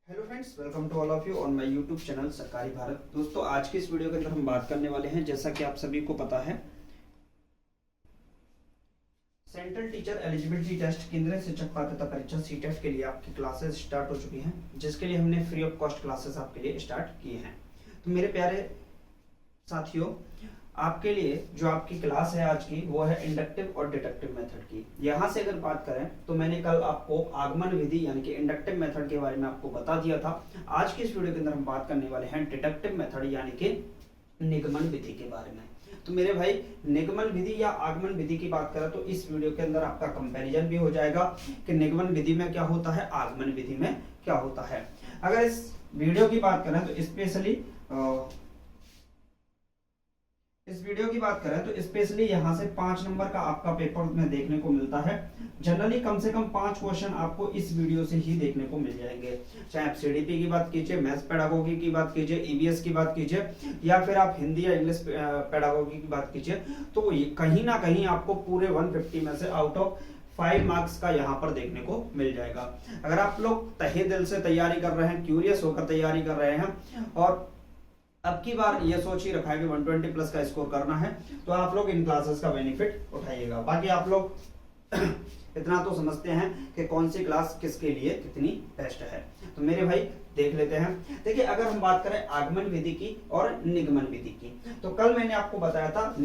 Hello friends, welcome to all of you on my YouTube channel Sarkari Bharat. दोस्तों, आज की इस वीडियो के अंदर हम बात करने वाले हैं, जैसा कि आप सभी को पता है, सेंट्रल टीचर एलिजिबिलिटी टेस्ट केंद्रीय शिक्षक पात्रता परीक्षा सीटेट के लिए आपकी क्लासेस स्टार्ट हो चुकी हैं, जिसके लिए हमने फ्री ऑफ कॉस्ट क्लासेस आपके लिए स्टार्ट किए हैं। तो मेरे प्यारे साथियों, आपके लिए जो आपकी क्लास है आज की, वो है इंडक्टिव और डिडक्टिव मेथड की। यहाँ से अगर बात करें तो मैंने कल आपको आगमन विधि यानी कि इंडक्टिव मेथड के बारे में आपको बता दिया था। आज की इस वीडियो के अंदर हम बात करने वाले हैं डिडक्टिव मेथड यानी कि निगमन विधि के बारे में। तो मेरे भाई, निगमन विधि या आगमन विधि की बात करें तो इस वीडियो के अंदर आपका कंपैरिजन भी हो जाएगा कि निगमन विधि में क्या होता है, आगमन विधि में क्या होता है। अगर इस वीडियो की बात करें तो स्पेशली यहाँ से 5 नंबर का आपका पेपर में देखने को मिलता है। जनरली कम से कम 5 क्वेश्चन आपको इस वीडियो से ही देखने को मिल जाएंगे, चाहे आप सीडीपी की बात कीजिए, मैथ्स पेडागोगी की बात कीजिए, ईवीएस की बात कीजिए, या फिर आप हिंदी या इंग्लिश पेडागोगी की बात कीजिए। तो कहीं ना कहीं आपको पूरे 150 में से आउट ऑफ 5 मार्क्स का यहाँ पर देखने को मिल जाएगा। अगर आप लोग तहे दिल से तैयारी कर रहे हैं, क्यूरियस होकर तैयारी कर रहे हैं और अब की बार ये सोच ही रखा है कि 120 प्लस का स्कोर करना है, तो आप लोग इन क्लासेस का बेनिफिट उठाइएगा। बाकी आप लोग इतना तो समझते हैं कि कौन सी क्लास किसके लिए कितनी बेस्ट है। तो मेरे भाई देख लेते हैं। देखिए, अगर हम बात करें आगमन विधि की और निगमन विधि की, तो कल मैंने आपको बताया था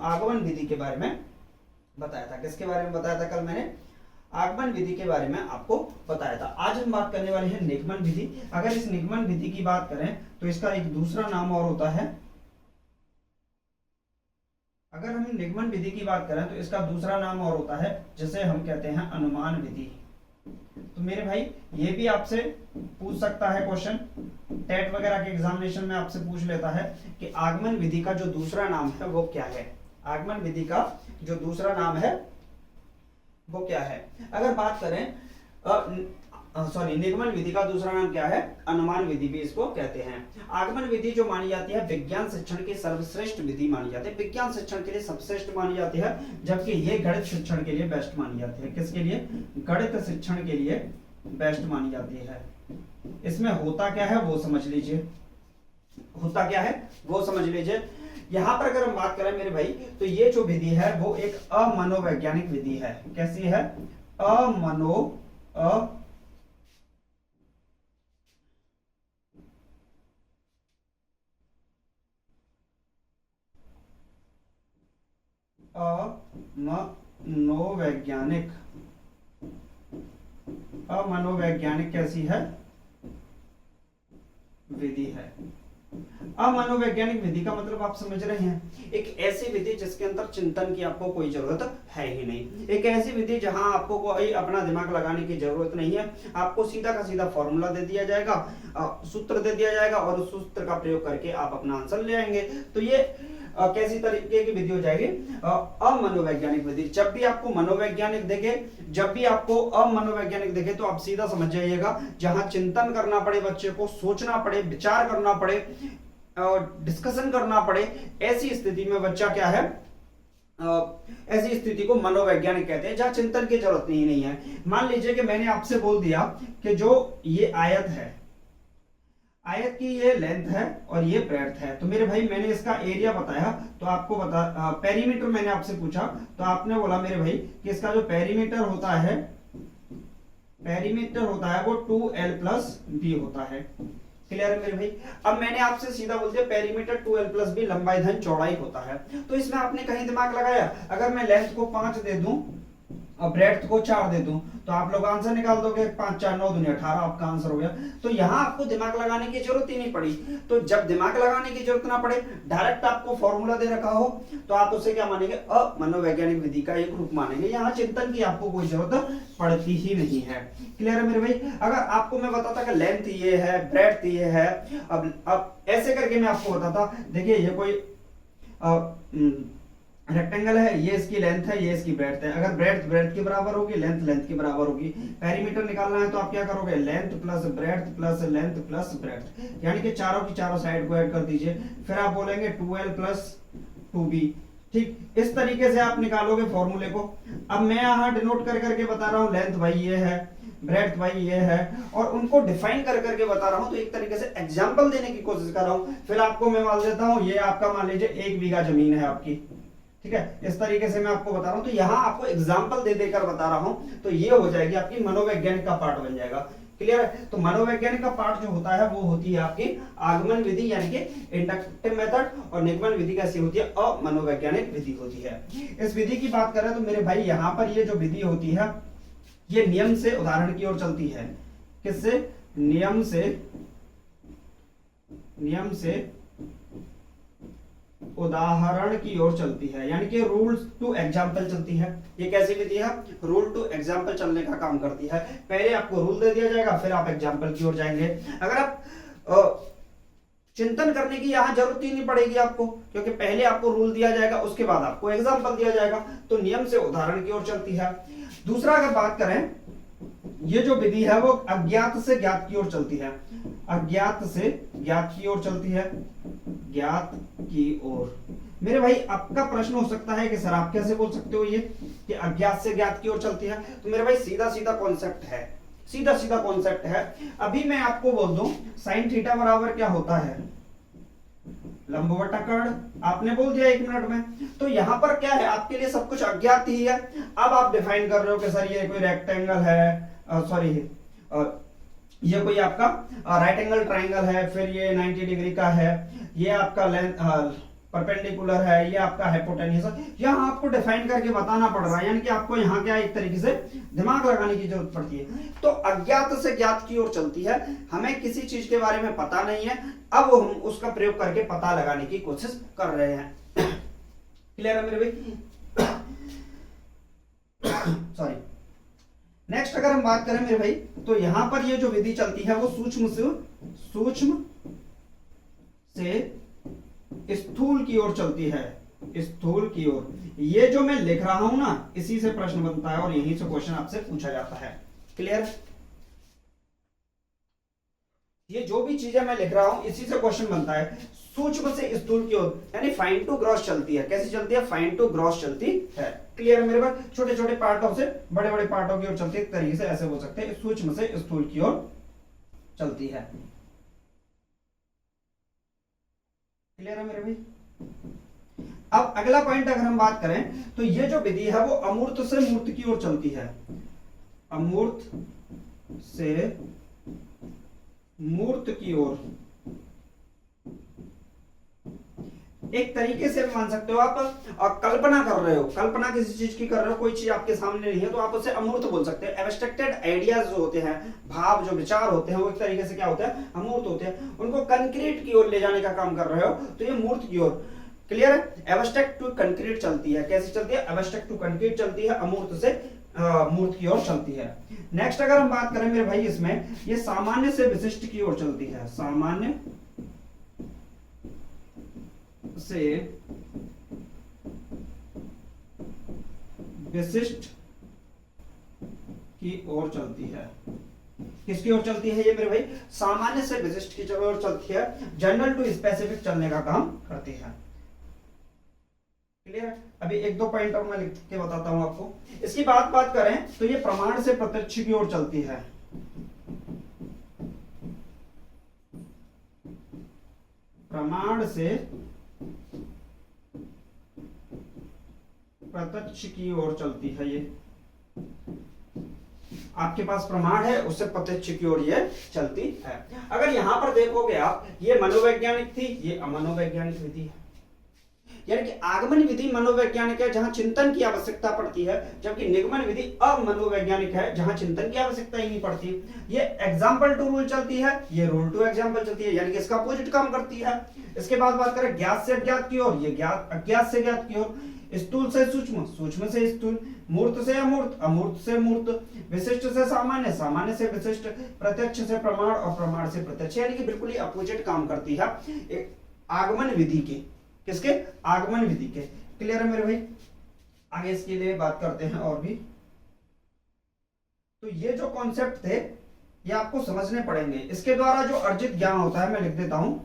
आगमन विधि के बारे में बताया था। किसके बारे में बताया था? कल मैंने आगमन विधि के बारे में आपको बताया था। आज हम बात करने वाले हैं निगमन विधि। अगर इस निगमन विधि की बात करें तो इसका एक दूसरा नाम और होता है, अगर हम निगमन विधि की बात करें तो इसका दूसरा नाम और होता है, जिसे हम कहते हैं अनुमान विधि। तो मेरे भाई, ये भी आपसे पूछ सकता है क्वेश्चन, टेट वगैरह के एग्जामिनेशन में आपसे पूछ लेता है कि आगमन विधि का जो दूसरा नाम है वो क्या है। आगमन विधि का जो दूसरा नाम है वो क्या है? अगर बात करें निगमन विधि का दूसरा नाम क्या है? अनुमान विधि भी इसको कहते हैं। आगमन विधि जो मानी जाती है विज्ञान शिक्षण की सर्वश्रेष्ठ विधि मानी जाती है, विज्ञान शिक्षण के लिए सबश्रेष्ठ मानी जाती है, जबकि ये गणित शिक्षण के लिए बेस्ट मानी जाती है। किसके लिए? गणित शिक्षण के लिए बेस्ट मानी जाती है। इसमें होता क्या है वो समझ लीजिए, होता क्या है वो समझ लीजिए। यहां पर अगर हम बात करें मेरे भाई, तो ये जो विधि है वो एक अमनोवैज्ञानिक विधि है। कैसी है? अमनोवैज्ञानिक। अमनोवैज्ञानिक कैसी है? विधि है। अमनोवैज्ञानिक विधि का मतलब आप समझ रहे हैं, एक ऐसी विधि जिसके अंदर चिंतन की आपको कोई जरूरत है ही नहीं। एक ऐसी विधि जहां आपको कोई अपना दिमाग लगाने की जरूरत नहीं है, आपको सीधा का सीधा फॉर्मूला दे दिया जाएगा, सूत्र दे दिया जाएगा और उस सूत्र का प्रयोग करके आप अपना आंसर ले आएंगे। तो ये कैसी तरीके की विधि हो जाएगी? अमनोवैज्ञानिक विधि। जब भी आपको मनोवैज्ञानिक देखे, जब भी आपको अमनोवैज्ञानिक देखे, तो आप सीधा समझ जाइएगा जहां चिंतन करना पड़े, बच्चे को सोचना पड़े, विचार करना पड़े, डिस्कशन करना पड़े, ऐसी स्थिति में बच्चा क्या है, ऐसी स्थिति को मनोवैज्ञानिक कहते हैं, जहां चिंतन की जरूरत नहीं है। मान लीजिए कि मैंने आपसे बोल दिया कि जो ये आयत है, आयत की ये लेंथ है और ये ब्रेड्थ है, तो मेरे भाई मैंने इसका एरिया बताया, तो आपको पेरीमीटर मैंने आपसे पूछा, तो आपने बोला मेरे भाई कि इसका जो पेरीमीटर होता है वो 2l प्लस b होता है। क्लियर है मेरे भाई? अब मैंने आपसे सीधा बोल दिया पेरीमीटर 2l प्लस b लंबाई धन चौड़ाई होता है, तो इसमें आपने कहीं दिमाग लगाया? अगर मैं लेंथ को 5 दे दूं और ब्रेड्थ को 4 दे दूं, तो आप लोग आंसर निकाल दोगे। 5 4 9 दुनिया 18 आपका आंसर हो गया। तो यहां आपको दिमाग लगाने की जरूरत ही नहीं पड़ी। तो जब दिमाग लगाने की जरूरत ना पड़े, डायरेक्ट आपको फॉर्मूला दे रखा हो, तो आप उसे क्या मानेंगे? अमनोवैज्ञानिक विधि का एक रूप मानेंगे। यहां चिंतन की आपको कोई जरूरत पड़ती ही नहीं है। क्लियर है मेरे भाई? अगर आपको मैं बताता कि लेंथ ये है, ब्रेड्थ ये है, अब ऐसे करके मैं आपको बताता, देखिए ये कोई रेक्टेंगल है, ये इसकी लेंथ है, ये इसकी ब्रेड्थ है। अगर ब्रेड्थ के बराबर होगी, लेंथ के बराबर होगी। पेरीमीटर निकालना है तो आप क्या करोगे? Length plus breadth plus length plus breadth, यानी कि चारों की चारों साइड को ऐड कर दीजिए। फिर आप बोलेंगे 2l प्लस 2b। ठीक, इस तरीके से आप निकालोगे फॉर्मूले को। अब मैं यहाँ डिनोट कर करके बता रहा हूँ, लेंथ भाई ये है, ब्रेड्थ भाई ये है, और उनको डिफाइन कर करके बता रहा हूं, तो एक तरीके से एग्जांपल देने की कोशिश कर रहा हूं। फिर आपको मैं मान लेता हूं ये आपका मान लीजिए 1 बीघा जमीन है आपकी, ठीक है, इस तरीके से मैं आपको बता रहा हूं, तो यहां आपको एग्जांपल दे देकर बता रहा हूं, तो ये हो जाएगी आपकी मनोवैज्ञानिक का पार्ट बन जाएगा। क्लियर है? तो मनोवैज्ञानिक का पार्ट जो होता है वो होती है आपकी आगमन विधि यानी कि इंडक्टिव मेथड, और निगमन विधि कैसी होती है, अमनोवैज्ञानिक विधि होती है। इस विधि की बात करें तो मेरे भाई यहां पर ये जो विधि होती है ये नियम से उदाहरण की ओर चलती है। किससे? नियम से उदाहरण की ओर चलती है, यानी कि रूल टू एग्जाम्पल चलती है। ये कैसी विधि है? रूल टू एग्जाम्पल चलने का काम करती है। पहले आपको रूल दे दिया जाएगा, फिर आप एग्जाम्पल की ओर जाएंगे। अगर आप चिंतन करने की यहां जरूरत ही नहीं पड़ेगी आपको, क्योंकि पहले आपको रूल दिया जाएगा, उसके बाद आपको एग्जाम्पल दिया जाएगा, तो नियम से उदाहरण की ओर चलती है। दूसरा अगर बात करें, ये जो विधि है वो अज्ञात से ज्ञात की ओर चलती है। अज्ञात से ज्ञात की ओर चलती है, ज्ञात की ओर। मेरे भाई आपका प्रश्न हो सकता है कि सर आप कैसे बोल सकते हो ये कि अज्ञात से ज्ञात की ओर चलती है? तो मेरे भाई सीधा सीधा कॉन्सेप्ट है, सीधा सीधा कॉन्सेप्ट है। अभी मैं आपको बोल दूं साइन थीटा बराबर क्या होता है, लंब बटा कर्ण, आपने बोल दिया 1 मिनट में। तो यहां पर क्या है, आपके लिए सब कुछ अज्ञात ही है। अब आप डिफाइन कर रहे हो कि सर ये कोई रेक्टेंगल है, सॉरी ये कोई आपका राइट एंगल ट्राइंगल है, फिर ये 90 डिग्री का है, ये आपका लेंथ परपेंडिकुलर है, ये आपका हाइपोटेन्यूस है। यहाँ आपको डिफाइन करके बताना पड़ रहा है, यानी कि आपको यहाँ क्या एक तरीके से दिमाग लगाने की जरूरत पड़ती है। तो अज्ञात से ज्ञात की ओर चलती है, हमें किसी चीज के बारे में पता नहीं है, अब हम उसका प्रयोग करके पता लगाने की कोशिश कर रहे हैं। क्लियर है मेरे भाई? सॉरी। नेक्स्ट अगर हम बात करें मेरे भाई, तो यहां पर ये जो विधि चलती है वो सूक्ष्म से स्थूल की ओर चलती है, स्थूल की ओर। ये जो मैं लिख रहा हूं ना, इसी से प्रश्न बनता है और यहीं से क्वेश्चन आपसे पूछा जाता है। क्लियर? ये जो भी चीजें मैं लिख रहा हूं इसी से क्वेश्चन बनता है। सूक्ष्म से स्थूल की ओर यानी फाइन टू ग्रॉस चलती है। कैसी चलती है? फाइन टू ग्रॉस चलती है। क्लियर है मेरे पास? छोटे छोटे पार्टों से बड़े बड़े पार्टों की ओर चलती है, एक तरीके से ऐसे बोल सकते हैं, सूक्ष्म से स्थूल की ओर चलती है। क्लियर है मेरे भाई? अब अगला पॉइंट अगर हम बात करें तो ये जो विधि है वो अमूर्त से मूर्त की ओर चलती है। अमूर्त से मूर्त की ओर, एक तरीके से मान सकते हो आप, कल्पना कर रहे हो, कल्पना किसी चीज की कर रहे हो, कोई चीज आपके सामने नहीं है तो आप उसे अमूर्त बोल सकते हैं। एब्स्ट्रैक्टेड आइडियाज जो होते हैं, भाव जो विचार होते हैं, वो एक तरीके से क्या होते हैं? अमूर्त होते हैं। उनको कंक्रीट की ओर ले जाने का काम कर रहे हो तो ये मूर्त की ओर। क्लियर है? एब्स्ट्रैक्ट टू कंक्रीट चलती है। कैसे चलती है? एब्स्ट्रैक्ट टू कंक्रीट चलती है, अमूर्त से मूर्त की ओर चलती है। नेक्स्ट अगर हम बात करें मेरे भाई, इसमें ये सामान्य से विशिष्ट की ओर चलती है। सामान्य से विशिष्ट की ओर चलती है। किसकी ओर चलती है ये मेरे भाई? सामान्य से विशिष्ट की ओर चलती है, जनरल टू स्पेसिफिक चलने का काम करती है। क्लियर है? अभी एक दो पॉइंट और मैं लिख के बताता हूं आपको। इसकी बात करें तो ये प्रमाण से प्रत्यक्ष की ओर चलती है। प्रमाण से प्रत्यक्ष की ओर चलती है। ये आपके पास प्रमाण है, उससे प्रत्यक्ष की ओर ये चलती है। अगर यहां पर देखोगे आप, ये मनोवैज्ञानिक थी, ये अमनोवैज्ञानिक विधि है। यानी कि आगमन विधि मनोवैज्ञानिक है जहां चिंतन की आवश्यकता पड़ती है, जबकि निगमन विधि अमनोवैज्ञानिक है जहां चिंतन की आवश्यकता ही नहीं पड़ती। ये एग्जाम्पल टू रूल चलती है, ये रूल टू एग्जाम्पल चलती है, यानी कि इसका अपोजिट काम करती है। इसके बाद बात करें ज्ञात से अज्ञात की ओर, ये ज्ञात अज्ञात से ज्ञात की ओर। स्थूल से सूक्ष्म, सूक्ष्म से स्थूल, मूर्त से अमूर्त, अमूर्त से मूर्त, विशिष्ट से सामान्य, सामान्य से विशिष्ट, प्रत्यक्ष से प्रमाण और प्रमाण से प्रत्यक्ष, यानी कि बिल्कुल ही अपोजिट काम करती है आगमन विधि के। किसके? आगमन विधि के। क्लियर है मेरे भाई? आगे इसके लिए बात करते हैं और भी। तो ये जो कॉन्सेप्ट थे ये आपको समझने पड़ेंगे। इसके द्वारा जो अर्जित ज्ञान होता है, मैं लिख देता हूं,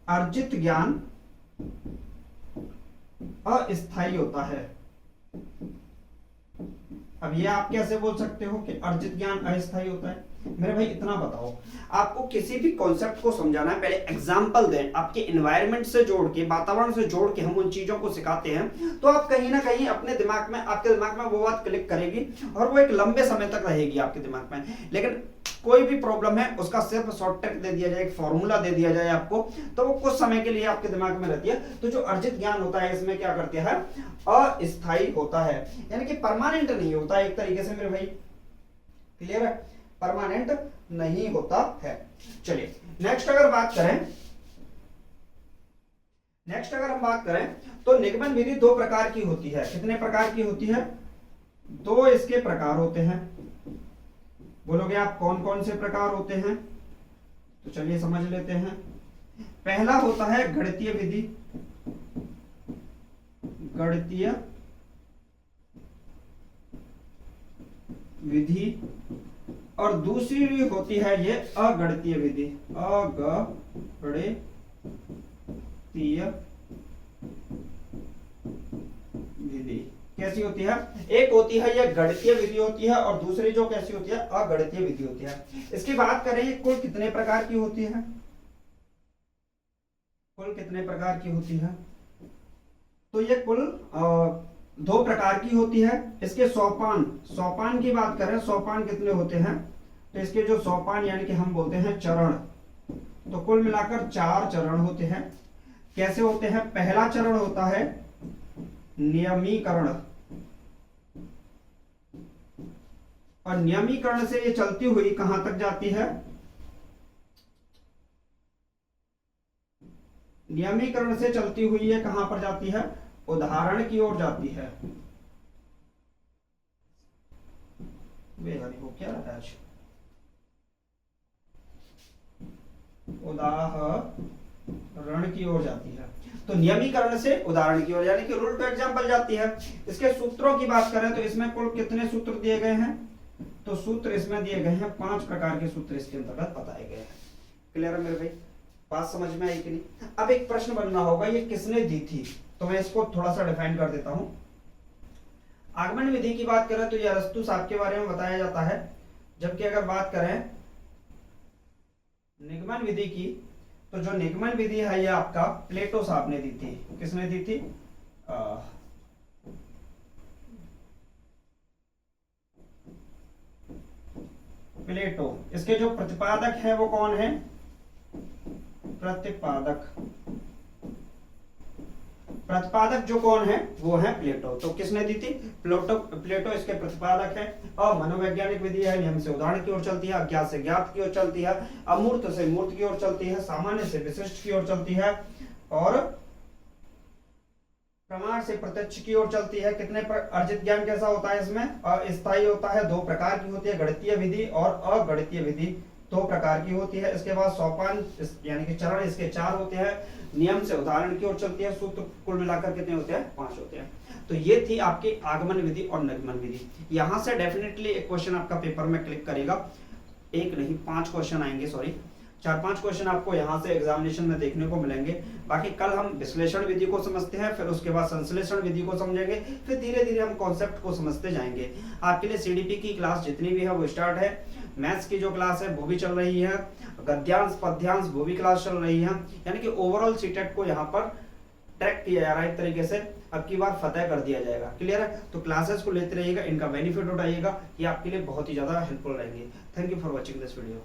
अर्जित ज्ञान अस्थायी होता है। अब ये आप कैसे बोल सकते हो कि अर्जित ज्ञान अस्थायी होता है? मेरे भाई इतना बताओ, आपको किसी भी कॉन्सेप्ट को समझाना है, पहले एग्जांपल दें, आपके एनवायरनमेंट से जोड़ के, वातावरण से जोड़ के हम उन चीजों को सिखाते हैं, तो आप कहीं ना कहीं अपने दिमाग में, आपके दिमाग में वो बात क्लिक करेगी और वो एक लंबे समय तक रहेगी आपके दिमाग में। लेकिन कोई भी प्रॉब्लम है उसका सिर्फ शॉर्ट ट्रिक दे दिया जाए, एक फॉर्मूला दे दिया जाए आपको, तो वो कुछ समय के लिए आपके दिमाग में रहती है। तो जो अर्जित ज्ञान होता है इसमें क्या करते हैं, अस्थायी होता है, यानी कि परमानेंट नहीं होता एक तरीके से मेरे भाई। क्लियर है? परमानेंट नहीं होता है। चलिए नेक्स्ट अगर हम बात करें तो निगमन विधि दो प्रकार की होती है। कितने प्रकार की होती है? दो इसके प्रकार होते हैं। बोलोगे आप कौन कौन से प्रकार होते हैं? तो चलिए समझ लेते हैं। पहला होता है गणितीय विधि, गणितीय विधि, और दूसरी होती है ये अगणितीय विधि, अगणितीय विधि। कैसी होती है? एक होती है ये गणितीय विधि होती है और दूसरी जो कैसी होती है, अगणितीय विधि होती है। इसकी बात करें ये कुल कितने प्रकार की होती है? कुल कितने प्रकार की होती है? तो ये कुल दो प्रकार की होती है। इसके सोपान की बात करें, सोपान कितने होते हैं? तो इसके जो सोपान यानी कि हम बोलते हैं चरण, तो कुल मिलाकर 4 चरण होते हैं। कैसे होते हैं? पहला चरण होता है नियमीकरण, और नियमीकरण से ये चलती हुई कहां तक जाती है? नियमीकरण से चलती हुई ये कहां पर जाती है? उदाहरण की ओर जाती है। बेहद क्या है आज? उदाहरण की ओर जाती है। तो नियमीकरण से उदाहरण की ओर यानी कि रूल टू एग्जांपल जाती है। इसके सूत्रों की बात करें तो इसमें कुल कितने सूत्र दिए गए हैं? तो सूत्र इसमें दिए गए हैं 5 प्रकार के सूत्र इसके अंतर्गत बताए गए हैं। क्लियर है मेरे भाई? बात समझ में आई कि नहीं? अब एक प्रश्न बनना होगा ये किसने दी थी, तो मैं इसको थोड़ा सा डिफाइन कर देता हूं। आगमन विधि की बात करें तो ये अरस्तु साहब के बारे में बताया जाता है, जबकि अगर बात करें निगमन विधि की, तो जो निगमन विधि है ये आपका प्लेटो साहब ने दी थी। किसने दी थी? प्लेटो। इसके जो प्रतिपादक है वो कौन है? प्रतिपादक जो कौन है वो है प्लेटो। तो किसने दी थी? प्लेटो इसके प्रतिपादक है। और मनोवैज्ञानिक विधि है, नियम से उदाहरण की ओर चलती है, अज्ञात से ज्ञात की ओर चलती है, अमूर्त से मूर्त की ओर चलती है, सामान्य से विशिष्ट की ओर चलती है, और प्रमाण से प्रत्यक्ष की ओर चलती है। कितने अर्जित ज्ञान कैसा होता है? इसमें अस्थायी होता है, 2 प्रकार की होती है, गणितीय विधि और अगणितीय विधि 2 प्रकार की होती है। इसके बाद सोपान यानी कि चरण इसके 4 होते हैं, नियम से उदाहरण की ओर चलती है, सूत्र कुल मिलाकर कितने होते हैं? 5 होते हैं। तो ये थी आपकी आगमन विधि और निगमन विधि। यहां से डेफिनेटली एक क्वेश्चन आपका पेपर में क्लिक करेगा, एक नहीं 5 क्वेश्चन आएंगे, सॉरी 4-5 क्वेश्चन आपको यहाँ से एग्जामिनेशन में देखने को मिलेंगे। बाकी कल हम विश्लेषण विधि को समझते हैं, फिर उसके बाद संश्लेषण विधि को समझेंगे, फिर धीरे धीरे हम कॉन्सेप्ट को समझते जाएंगे। आपके लिए सीडीपी की क्लास जितनी भी है वो स्टार्ट है। मैथ्स की जो क्लास है वो भी चल रही है, गद्यांश पद्यांश वो भी क्लास चल रही है, यानी कि ओवरऑल सीटेट को यहाँ पर ट्रैक किया जा रहा है एक तरीके से, अब की बार फतेह कर दिया जाएगा। क्लियर है? तो क्लासेस को लेते रहिएगा, इनका बेनिफिट उठाइएगा, ये आपके लिए बहुत ही ज्यादा हेल्पफुल रहेंगे। Thank you for watching this video.